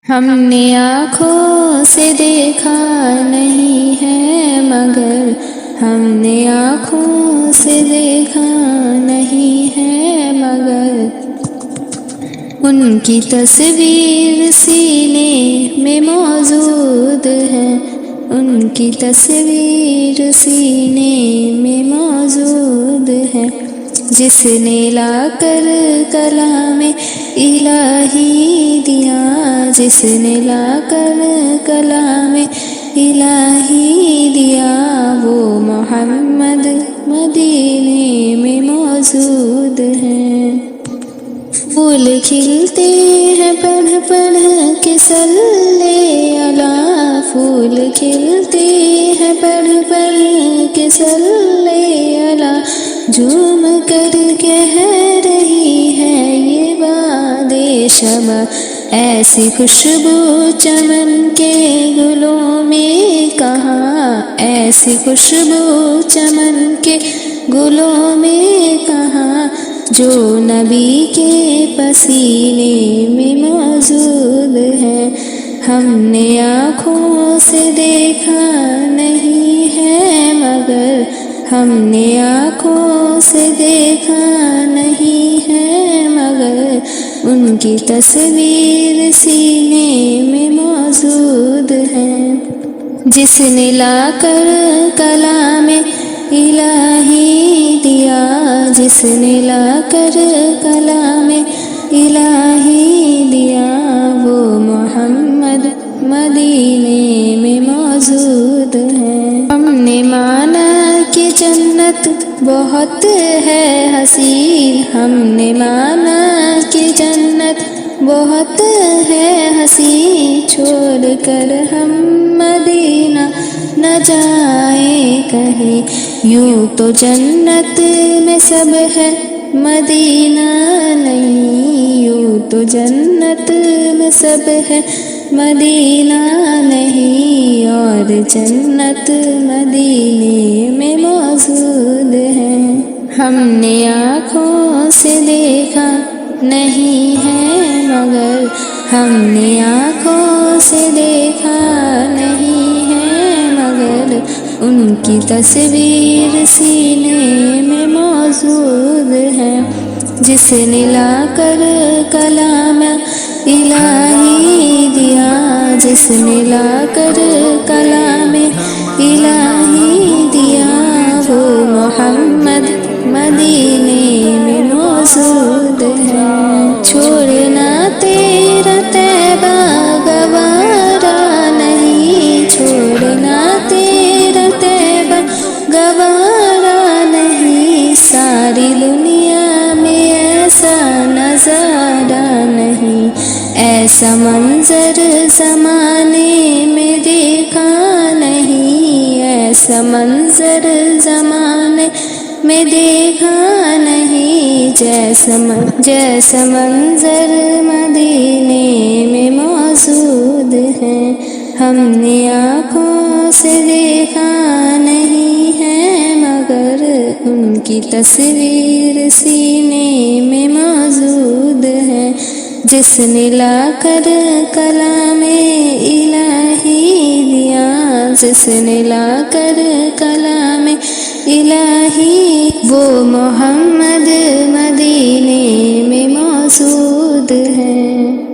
ہم نے آنکھوں سے دیکھا نہیں ہے مگر ہم نے آنکھوں سے دیکھا نہیں ہے مگر ان کی تصویر سینے میں موجود ہے، ان کی تصویر سینے میں موجود ہے، جس نے لا کر کلام الہی دیا، جس نے لا کر کلام الہی دیا، وہ محمد مدینے میں موجود ہے۔ پھول کھلتے ہیں پڑھ پڑھ کے صلی اللہ، پھول کھلتے ہیں پڑھ پڑھ کے صلی اللہ، جھوم کر کہہ رہی ہے یہ باد شبہ، ایسی خوشبو چمن کے گلوں میں کہاں، ایسی خوشبو چمن کے گلوں میں کہاں، جو نبی کے پسینے میں موجود ہے۔ ہم نے آنکھوں سے دیکھا نہیں ہے مگر ہم نے آنکھوں سے دیکھا نہیں ہے مگر ان کی تصویر سینے میں موجود ہے، جس نے لا کر کلام الہی دیا، جس نے لا کر کلام الہی دیا، وہ محمد مدینے میں موجود ہے۔ ہم نے مانا کہ جنت بہت ہے حسین، ہم نے مانا کہ جنت بہت ہے حسین، چھوڑ کر ہم مدینہ نہ جائیں کہیں، یوں تو جنت میں سب ہے مدینہ نہیں، یوں تو جنت میں سب ہے مدینہ نہیں، اور جنت مدینے میں موجود ہے۔ ہم نے آنکھوں سے دیکھا نہیں ہے مگر ہم نے آنکھوں سے دیکھا نہیں ہے مگر ان کی تصویر سینے میں موجود ہے، جس نے لا کر کلام الہی دیا، جس نے لا کر کلام الہی دیا، وہ محمد مدینے میں موجود ہے۔ چھوڑنا تیرا طیبہ گوارا نہیں، چھوڑنا تیرا طیبہ گوارا نہیں، ساری دنیا میں ایسا نظارہ نہیں، ایسا منظر زمانے میں دیکھا نہیں، ایسا منظر زمانے میں دیکھا نہیں، جیسا منظر مدینے میں موجود ہے۔ ہم نے آنکھوں سے دیکھا نہیں ہے مگر ان کی تصویر سینے میں موجود ہے، جس نے لا کر کلام الہی دیا، جس نے لا کر کلام الہی، وہ محمد مدینے میں موجود ہے۔